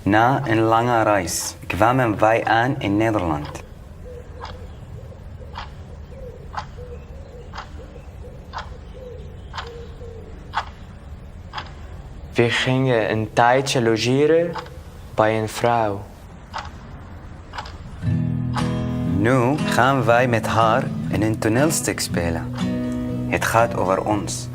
Na een lange reis kwamen wij aan in Nederland. We gingen een tijdje logeren bij een vrouw. Nu gaan wij met haar in een toneelstuk spelen. Het gaat over ons.